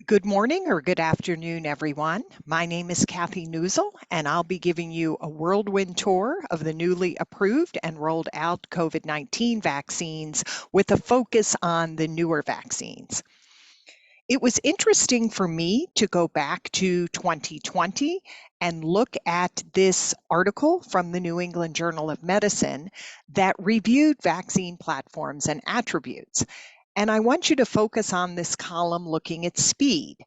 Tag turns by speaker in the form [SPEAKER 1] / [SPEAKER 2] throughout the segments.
[SPEAKER 1] Good morning or good afternoon, everyone. My name is Kathleen Neuzil, and I'll be giving you a whirlwind tour of the newly approved and rolled out COVID-19 vaccines with a focus on the newer vaccines. It was interesting for me to go back to 2020 and look at this article from the New England Journal of Medicine that reviewed vaccine platforms and attributes. And I want you to focus on this column looking at speed.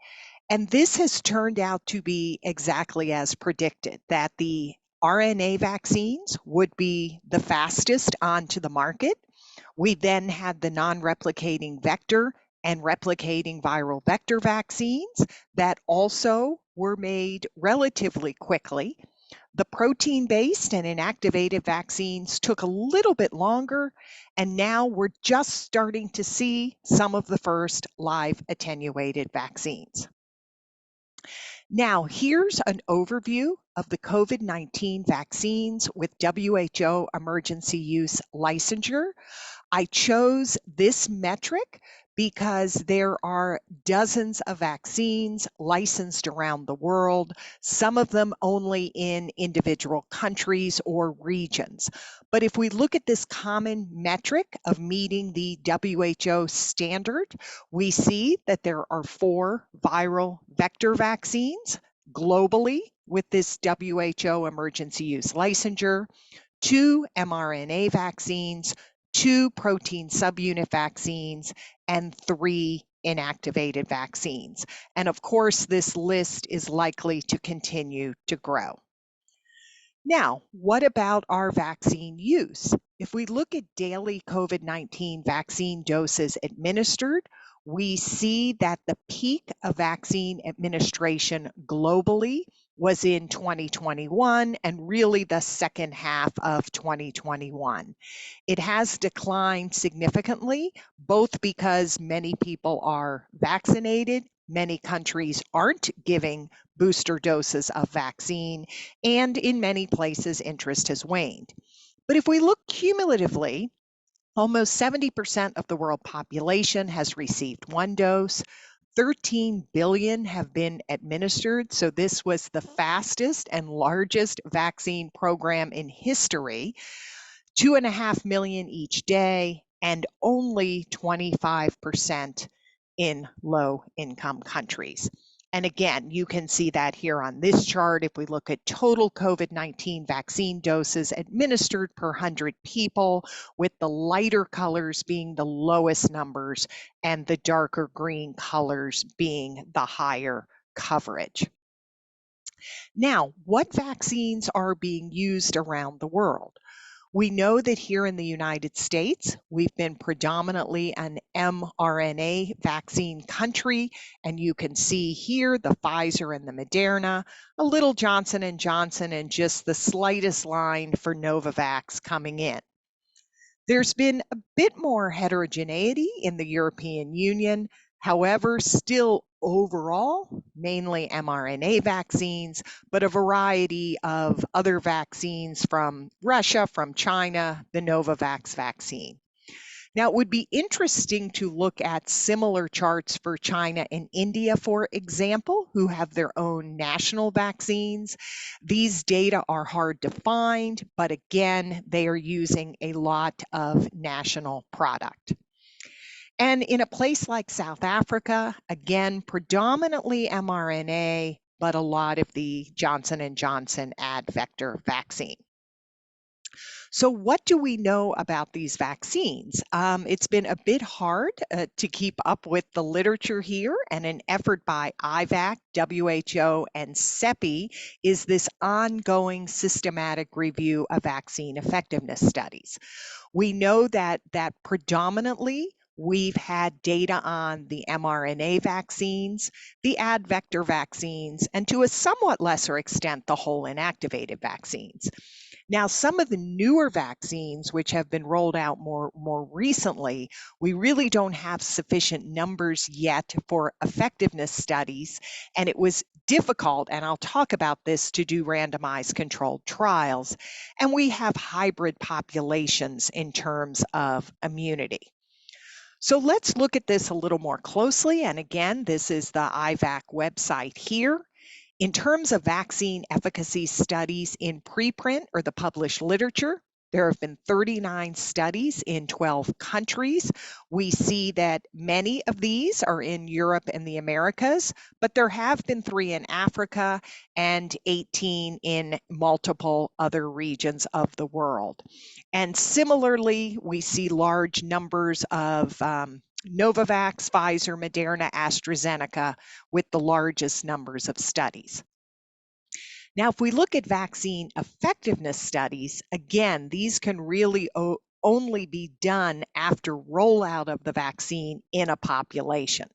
[SPEAKER 1] And this has turned out to be exactly as predicted, that the RNA vaccines would be the fastest onto the market. We then had the non-replicating vector and replicating viral vector vaccines that also were made relatively quickly. The protein-based and inactivated vaccines took a little bit longer, and now we're just starting to see some of the first live attenuated vaccines. Now, here's an overview of the COVID-19 vaccines with WHO emergency use licensure. I chose this metric because there are dozens of vaccines licensed around the world, some of them only in individual countries or regions. But if we look at this common metric of meeting the WHO standard, we see that there are 4 viral vector vaccines globally with this WHO emergency use licensure, 2 mRNA vaccines, 2 protein subunit vaccines, and 3 inactivated vaccines. And of course, this list is likely to continue to grow. Now, what about our vaccine use? If we look at daily COVID-19 vaccine doses administered, we see that the peak of vaccine administration globally was in 2021 and really the second half of 2021. It has declined significantly, both because many people are vaccinated, many countries aren't giving booster doses of vaccine, and in many places interest has waned. But if we look cumulatively, almost 70% of the world population has received 1 dose. 13 billion have been administered. So this was the fastest and largest vaccine program in history. 2.5 million each day, and only 25% in low-income countries. And again, you can see that here on this chart. If we look at total COVID-19 vaccine doses administered per 100 people, with the lighter colors being the lowest numbers and the darker green colors being the higher coverage. Now, what vaccines are being used around the world? We know that here in the United States, we've been predominantly an mRNA vaccine country, and you can see here the Pfizer and the Moderna, a little Johnson & Johnson, and just the slightest line for Novavax coming in. There's been a bit more heterogeneity in the European Union. However, still overall, mainly mRNA vaccines, but a variety of other vaccines from Russia, from China, the Novavax vaccine. Now, it would be interesting to look at similar charts for China and India, for example, who have their own national vaccines. These data are hard to find, but again, they are using a lot of national product. And in a place like South Africa, again, predominantly mRNA, but a lot of the Johnson & Johnson advector vaccine. So what do we know about these vaccines? It's been a bit hard to keep up with the literature here, and an effort by IVAC, WHO, and CEPI is this ongoing systematic review of vaccine effectiveness studies. We know that predominantly we've had data on the mRNA vaccines, the advector vaccines, and to a somewhat lesser extent, the whole inactivated vaccines. Now, some of the newer vaccines, which have been rolled out more recently, we really don't have sufficient numbers yet for effectiveness studies, and it was difficult, and I'll talk about this, to do randomized controlled trials, and we have hybrid populations in terms of immunity. So let's look at this a little more closely. And again, this is the IVAC website here. In terms of vaccine efficacy studies in preprint or the published literature, there have been 39 studies in 12 countries. We see that many of these are in Europe and the Americas, but there have been 3 in Africa and 18 in multiple other regions of the world. And similarly, we see large numbers of Novavax, Pfizer, Moderna, AstraZeneca with the largest numbers of studies. Now, if we look at vaccine effectiveness studies, again, these can really only be done after rollout of the vaccine in a population.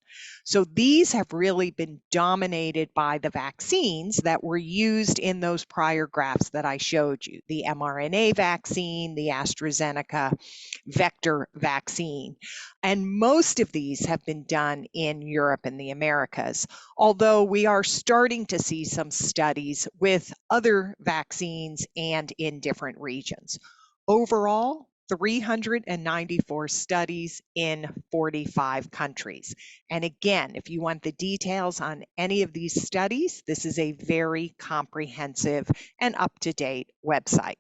[SPEAKER 1] So these have really been dominated by the vaccines that were used in those prior graphs that I showed you, the mRNA vaccine, the AstraZeneca vector vaccine. And most of these have been done in Europe and the Americas, although we are starting to see some studies with other vaccines and in different regions. Overall, 394 studies in 45 countries. And again, if you want the details on any of these studies, this is a very comprehensive and up-to-date website.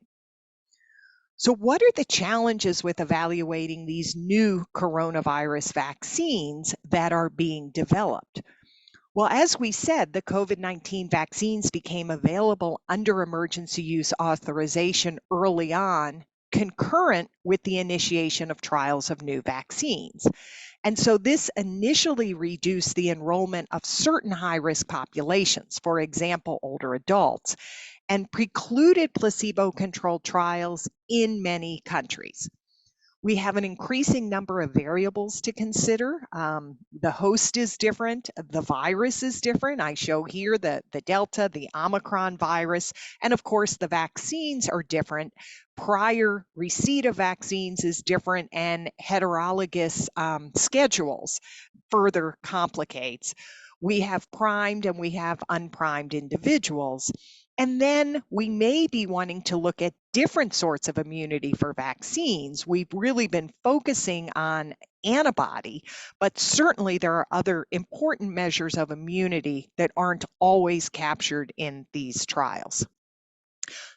[SPEAKER 1] So what are the challenges with evaluating these new coronavirus vaccines that are being developed? Well, as we said, the COVID-19 vaccines became available under emergency use authorization early on, concurrent with the initiation of trials of new vaccines. And so this initially reduced the enrollment of certain high-risk populations, for example, older adults, and precluded placebo-controlled trials in many countries. We have an increasing number of variables to consider. The host is different, the virus is different. I show here the Delta, the Omicron virus, and of course the vaccines are different. Prior receipt of vaccines is different, and heterologous schedules further complicates. We have primed and we have unprimed individuals. And then we may be wanting to look at different sorts of immunity for vaccines. We've really been focusing on antibody, but certainly there are other important measures of immunity that aren't always captured in these trials.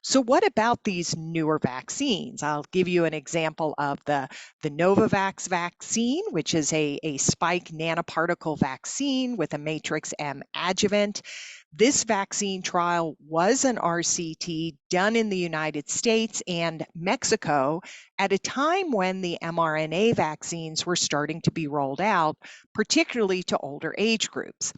[SPEAKER 1] So what about these newer vaccines? I'll give you an example of the Novavax vaccine, which is a spike nanoparticle vaccine with a matrix M adjuvant. This vaccine trial was an RCT done in the United States and Mexico at a time when the mRNA vaccines were starting to be rolled out, particularly to older age groups.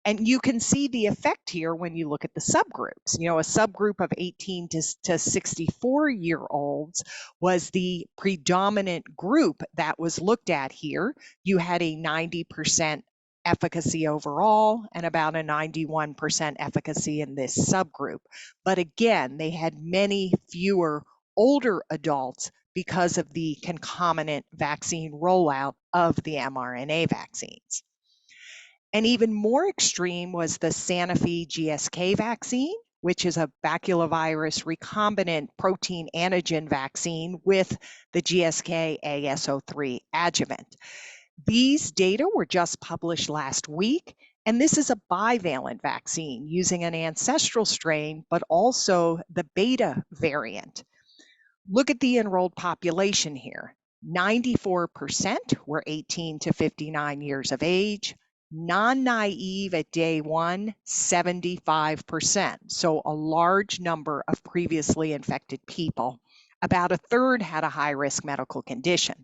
[SPEAKER 1] And you can see the effect here when you look at the subgroups. You know, a subgroup of 18 to 64-year-olds was the predominant group that was looked at here. You had a 90% efficacy overall and about a 91% efficacy in this subgroup. But again, they had many fewer older adults because of the concomitant vaccine rollout of the mRNA vaccines. And even more extreme was the Sanofi GSK vaccine, which is a baculovirus recombinant protein antigen vaccine with the GSK AS03 adjuvant. These data were just published last week, and this is a bivalent vaccine using an ancestral strain, but also the beta variant. Look at the enrolled population here. 94% were 18 to 59 years of age. Non-naive at day one, 75%. So a large number of previously infected people. About a third had a high-risk medical condition.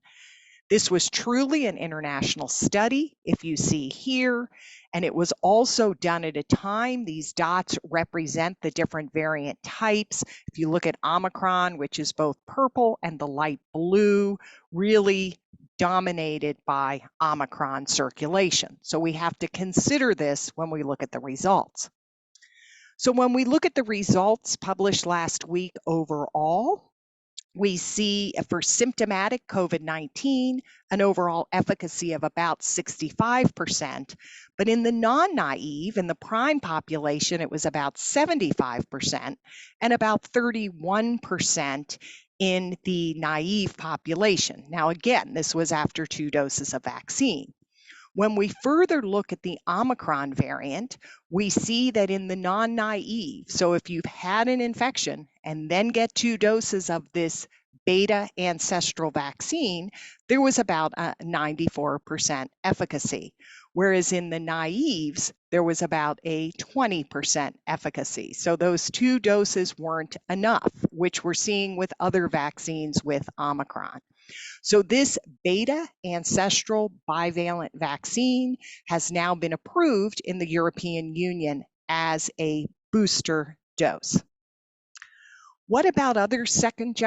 [SPEAKER 1] This was truly an international study, if you see here, and it was also done at a time. These dots represent the different variant types. If you look at Omicron, which is both purple and the light blue, really dominated by Omicron circulation. So we have to consider this when we look at the results. So when we look at the results published last week overall, we see for symptomatic COVID-19 an overall efficacy of about 65%, but in the non-naive, in the prime population, it was about 75% and about 31% in the naive population. Now, again, this was after 2 doses of vaccine. When we further look at the Omicron variant, we see that in the non-naive, so if you've had an infection and then get 2 doses of this beta ancestral vaccine, there was about a 94% efficacy. Whereas in the naives, there was about a 20% efficacy. So those 2 doses weren't enough, which we're seeing with other vaccines with Omicron. So this beta ancestral bivalent vaccine has now been approved in the European Union as a booster dose. What about other second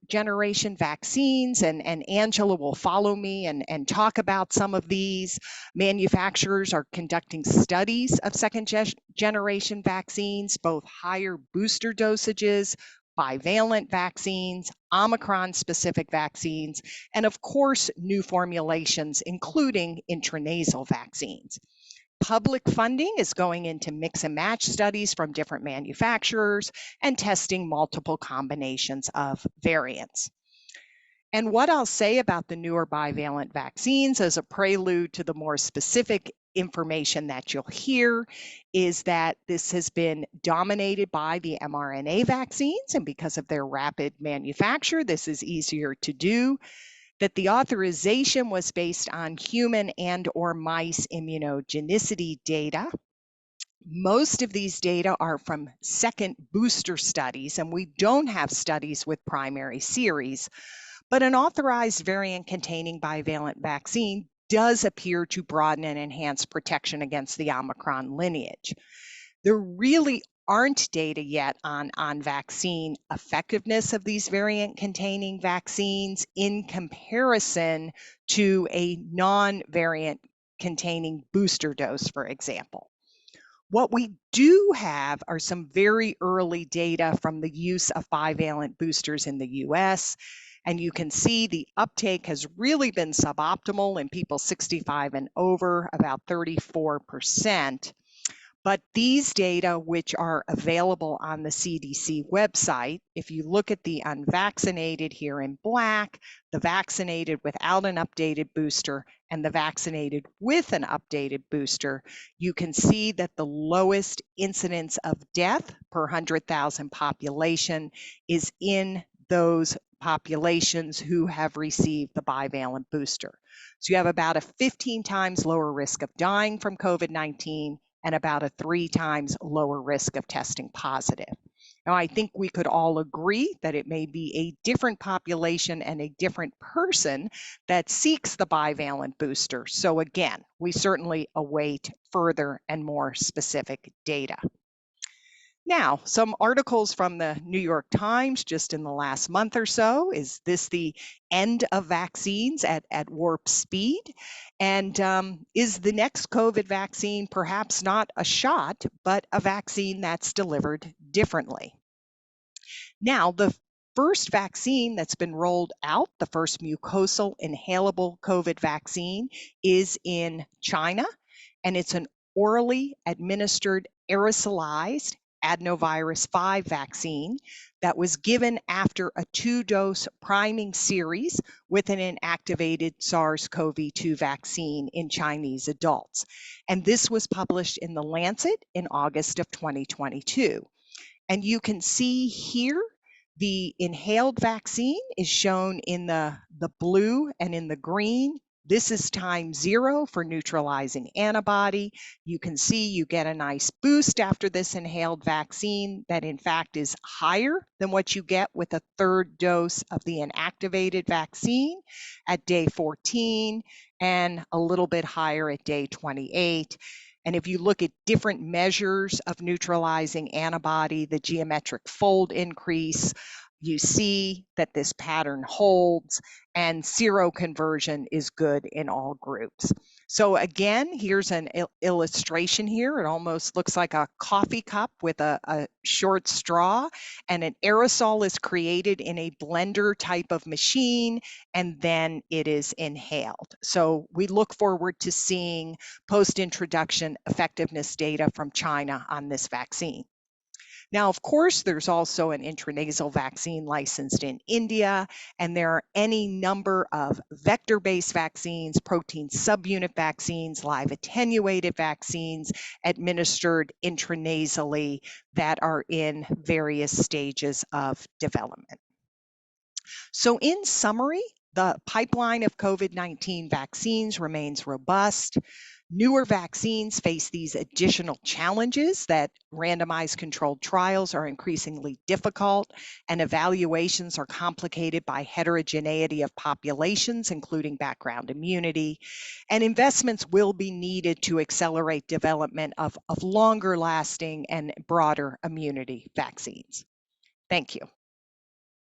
[SPEAKER 1] generation vaccines? And Angela will follow me and talk about some of these. Manufacturers are conducting studies of second generation vaccines, both higher booster dosages, bivalent vaccines, Omicron specific vaccines, and of course, new formulations, including intranasal vaccines. Public funding is going into mix and match studies from different manufacturers and testing multiple combinations of variants. And what I'll say about the newer bivalent vaccines as a prelude to the more specific information that you'll hear is that this has been dominated by the mRNA vaccines, and because of their rapid manufacture, this is easier to do. That the authorization was based on human and or mice immunogenicity data. Most of these data are from second booster studies, and we don't have studies with primary series, but an authorized variant containing bivalent vaccine does appear to broaden and enhance protection against the Omicron lineage. There really aren't data yet on vaccine effectiveness of these variant containing vaccines in comparison to a non-variant containing booster dose, for example. What we do have are some very early data from the use of bivalent boosters in the US. And you can see the uptake has really been suboptimal in people 65 and over, about 34%. But these data, which are available on the CDC website, if you look at the unvaccinated here in black, the vaccinated without an updated booster, and the vaccinated with an updated booster, you can see that the lowest incidence of death per 100,000 population is in those populations who have received the bivalent booster. So you have about a 15 times lower risk of dying from COVID-19 and about a 3 times lower risk of testing positive. Now, I think we could all agree that it may be a different population and a different person that seeks the bivalent booster. So again, we certainly await further and more specific data. Now, some articles from the New York Times just in the last month or so. Is this the end of vaccines at warp speed? And is the next COVID vaccine perhaps not a shot, but a vaccine that's delivered differently? Now, the first vaccine that's been rolled out, the first mucosal inhalable COVID vaccine, is in China, and it's an orally administered aerosolized adenovirus 5 vaccine that was given after a 2-dose priming series with an inactivated SARS-CoV-2 vaccine in Chinese adults. And this was published in The Lancet in August of 2022. And you can see here the inhaled vaccine is shown in the blue and in the green. This is time 0 for neutralizing antibody. You can see you get a nice boost after this inhaled vaccine that in fact is higher than what you get with a 3rd dose of the inactivated vaccine at day 14 and a little bit higher at day 28. And if you look at different measures of neutralizing antibody, the geometric fold increase, you see that this pattern holds and seroconversion is good in all groups. So again, here's an illustration here. It almost looks like a coffee cup with a short straw, and an aerosol is created in a blender type of machine, and then it is inhaled. So we look forward to seeing post-introduction effectiveness data from China on this vaccine. Now, of course, there's also an intranasal vaccine licensed in India, and there are any number of vector-based vaccines, protein subunit vaccines, live attenuated vaccines administered intranasally that are in various stages of development. So, in summary, the pipeline of COVID-19 vaccines remains robust. Newer vaccines face these additional challenges that randomized controlled trials are increasingly difficult, and evaluations are complicated by heterogeneity of populations, including background immunity. And investments will be needed to accelerate development of longer lasting and broader immunity vaccines. Thank you.